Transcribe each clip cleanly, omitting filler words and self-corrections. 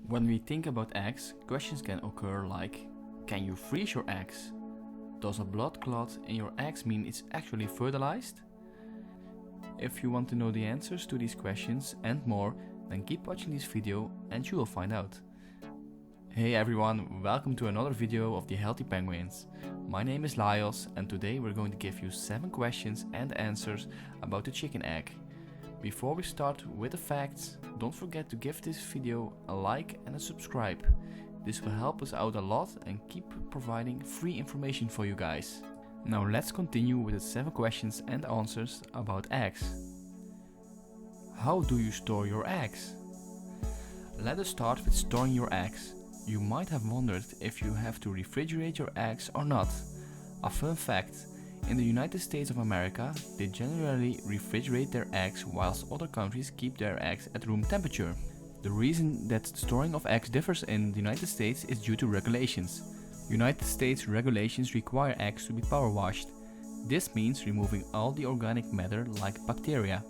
When we think about eggs, questions can occur like, can you freeze your eggs? Does a blood clot in your eggs mean it's actually fertilized? If you want to know the answers to these questions and more, then keep watching this video and you will find out. Hey everyone, welcome to another video of the Healthy Penguins. My name is Laios and today we're going to give you 7 questions and answers about the chicken egg. Before we start with the facts, don't forget to give this video a like and a subscribe. This will help us out a lot and keep providing free information for you guys. Now let's continue with the 7 questions and answers about eggs. How do you store your eggs? Let us start with storing your eggs. You might have wondered if you have to refrigerate your eggs or not. A fun fact, in the United States of America, they generally refrigerate their eggs whilst other countries keep their eggs at room temperature. The reason that storing of eggs differs in the United States is due to regulations. United States regulations require eggs to be power washed. This means removing all the organic matter like bacteria.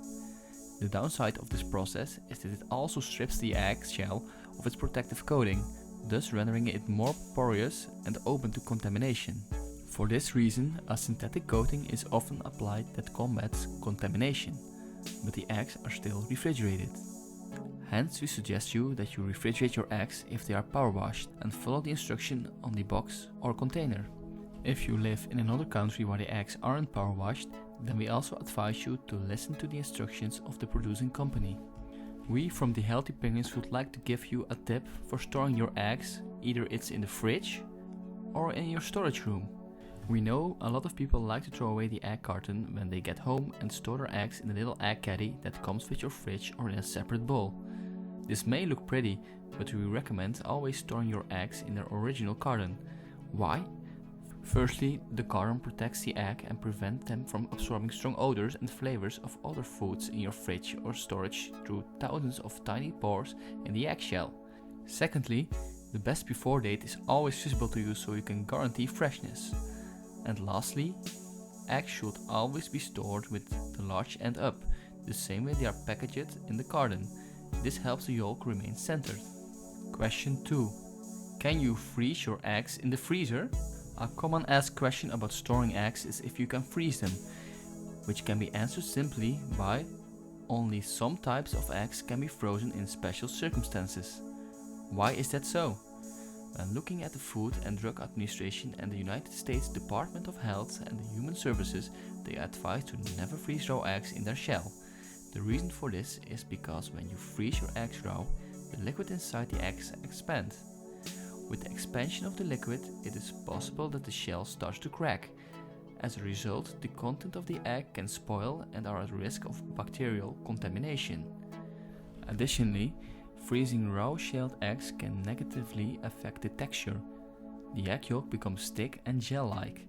The downside of this process is that it also strips the egg shell of its protective coating, thus rendering it more porous and open to contamination. For this reason, a synthetic coating is often applied that combats contamination, but the eggs are still refrigerated. Hence, we suggest you that you refrigerate your eggs if they are power washed and follow the instruction on the box or container. If you live in another country where the eggs aren't power washed, then we also advise you to listen to the instructions of the producing company. We from the Healthy Penguins would like to give you a tip for storing your eggs, either it's in the fridge or in your storage room. We know a lot of people like to throw away the egg carton when they get home and store their eggs in a little egg caddy that comes with your fridge or in a separate bowl. This may look pretty, but we recommend always storing your eggs in their original carton. Why? Firstly, the carton protects the egg and prevents them from absorbing strong odors and flavors of other foods in your fridge or storage through thousands of tiny pores in the eggshell. Secondly, the best before date is always visible to you so you can guarantee freshness. And lastly, eggs should always be stored with the large end up, the same way they are packaged in the carton. This helps the yolk remain centered. Question 2. Can you freeze your eggs in the freezer? A common asked question about storing eggs is if you can freeze them, which can be answered simply by only some types of eggs can be frozen in special circumstances. Why is that so? When looking at the Food and Drug Administration and the United States Department of Health and Human Services, they advise to never freeze raw eggs in their shell. The reason for this is because when you freeze your eggs raw, the liquid inside the eggs expands. With the expansion of the liquid, it is possible that the shell starts to crack. As a result, the content of the egg can spoil and are at risk of bacterial contamination. Additionally, freezing raw shelled eggs can negatively affect the texture. The egg yolk becomes thick and gel-like.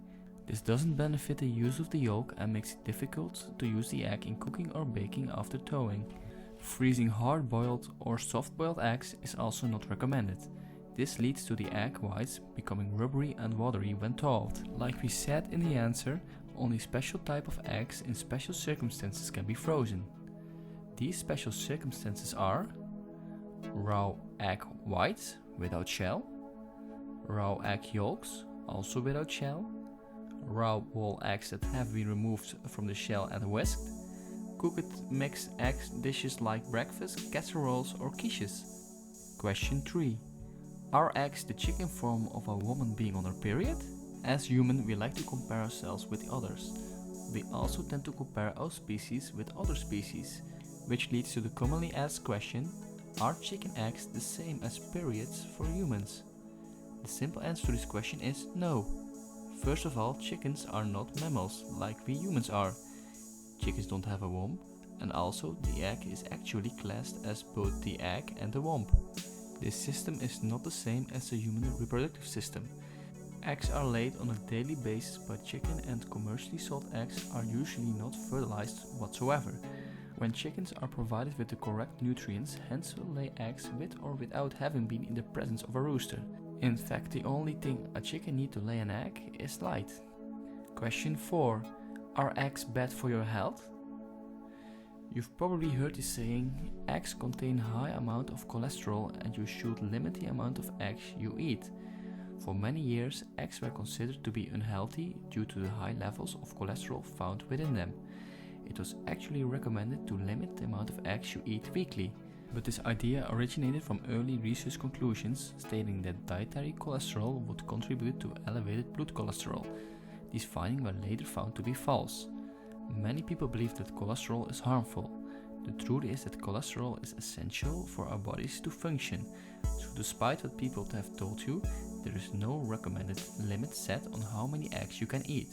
This doesn't benefit the use of the yolk and makes it difficult to use the egg in cooking or baking after thawing. Freezing hard-boiled or soft-boiled eggs is also not recommended. This leads to the egg whites becoming rubbery and watery when thawed. Like we said in the answer, only special type of eggs in special circumstances can be frozen. These special circumstances are raw egg whites without shell, raw egg yolks also without shell, raw whole eggs that have been removed from the shell and whisked, cooked mixed egg dishes like breakfast, casseroles or quiches. Question 3. Are eggs the chicken form of a woman being on her period? As human, we like to compare ourselves with the others. We also tend to compare our species with other species, which leads to the commonly asked question, are chicken eggs the same as periods for humans? The simple answer to this question is no. First of all, chickens are not mammals like we humans are. Chickens don't have a womb, and also the egg is actually classed as both the egg and the womb. This system is not the same as the human reproductive system. Eggs are laid on a daily basis, but chicken and commercially sold eggs are usually not fertilized whatsoever. When chickens are provided with the correct nutrients, hens will lay eggs with or without having been in the presence of a rooster. In fact, the only thing a chicken needs to lay an egg is light. Question 4. Are eggs bad for your health? You've probably heard the saying, eggs contain high amount of cholesterol and you should limit the amount of eggs you eat. For many years, eggs were considered to be unhealthy due to the high levels of cholesterol found within them. It was actually recommended to limit the amount of eggs you eat weekly. But this idea originated from early research conclusions stating that dietary cholesterol would contribute to elevated blood cholesterol. These findings were later found to be false. Many people believe that cholesterol is harmful. The truth is that cholesterol is essential for our bodies to function. So despite what people have told you, there is no recommended limit set on how many eggs you can eat.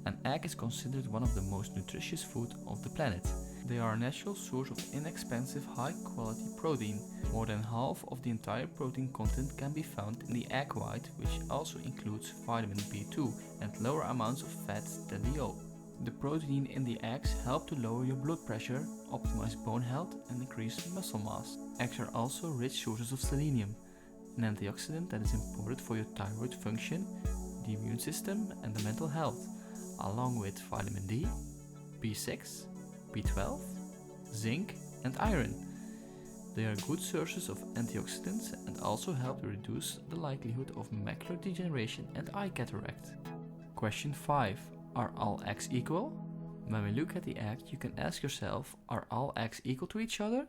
An egg is considered one of the most nutritious food of the planet. They are a natural source of inexpensive, high-quality protein. More than half of the entire protein content can be found in the egg white, which also includes vitamin B2 and lower amounts of fat than the yolk. The protein in the eggs help to lower your blood pressure, optimize bone health and increase muscle mass. Eggs are also rich sources of selenium, an antioxidant that is important for your thyroid function, the immune system and the mental health, along with vitamin D, B6, B12, zinc and iron. They are good sources of antioxidants and also help to reduce the likelihood of macular degeneration and eye cataract. Question 5. Are all eggs equal? When we look at the egg, you can ask yourself, are all eggs equal to each other?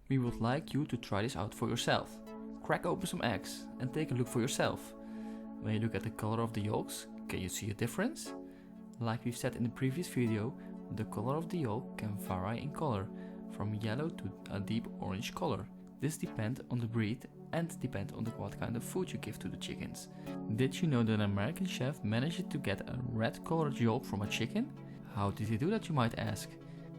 We would like you to try this out for yourself. Crack open some eggs and take a look for yourself. When you look at the color of the yolks, can you see a difference? Like we've said in the previous video, the color of the yolk can vary in color, from yellow to a deep orange color. This depends on the breed and depends on what kind of food you give to the chickens. Did you know that an American chef managed to get a red colored yolk from a chicken? How did he do that, you might ask?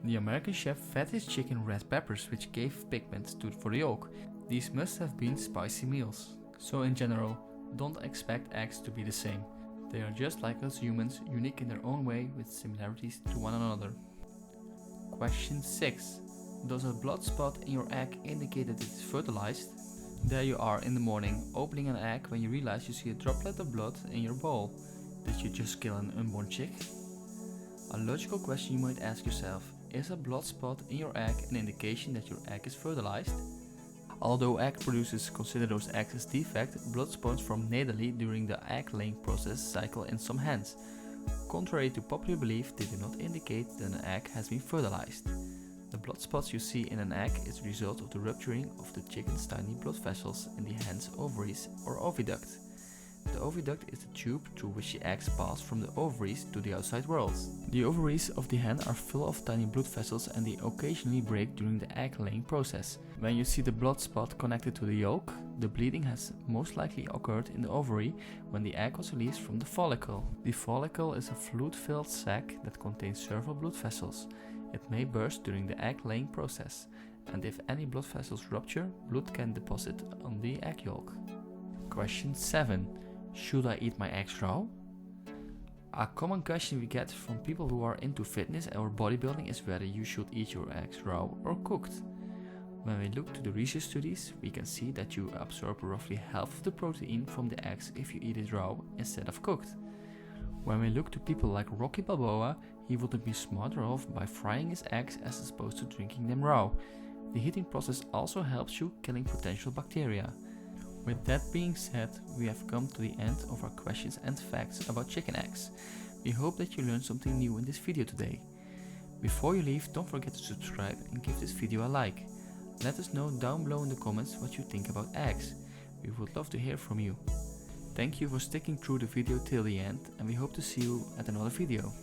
The American chef fed his chicken red peppers, which gave pigment for the yolk. These must have been spicy meals. So in general, don't expect eggs to be the same. They are just like us humans, unique in their own way with similarities to one another. Question 6. Does a blood spot in your egg indicate that it is fertilized? There you are in the morning, opening an egg when you realize you see a droplet of blood in your bowl. Did you just kill an unborn chick? A logical question you might ask yourself, is a blood spot in your egg an indication that your egg is fertilized? Although egg producers consider those eggs as defect, blood spots form natally during the egg-laying process cycle in some hens. Contrary to popular belief, they do not indicate that an egg has been fertilized. The blood spots you see in an egg is the result of the rupturing of the chicken's tiny blood vessels in the hen's ovaries or oviduct. The oviduct is the tube through which the eggs pass from the ovaries to the outside world. The ovaries of the hen are full of tiny blood vessels and they occasionally break during the egg-laying process. When you see the blood spot connected to the yolk, the bleeding has most likely occurred in the ovary when the egg was released from the follicle. The follicle is a fluid-filled sac that contains several blood vessels. It may burst during the egg-laying process, and if any blood vessels rupture, blood can deposit on the egg yolk. Question 7. Should I eat my eggs raw? A common question we get from people who are into fitness or bodybuilding is whether you should eat your eggs raw or cooked. When we look to the research studies, we can see that you absorb roughly half of the protein from the eggs if you eat it raw instead of cooked. When we look to people like Rocky Balboa, he would be smarter off by frying his eggs as opposed to drinking them raw. The heating process also helps you killing potential bacteria. With that being said, we have come to the end of our questions and facts about chicken eggs. We hope that you learned something new in this video today. Before you leave, don't forget to subscribe and give this video a like. Let us know down below in the comments what you think about eggs. We would love to hear from you. Thank you for sticking through the video till the end and we hope to see you at another video.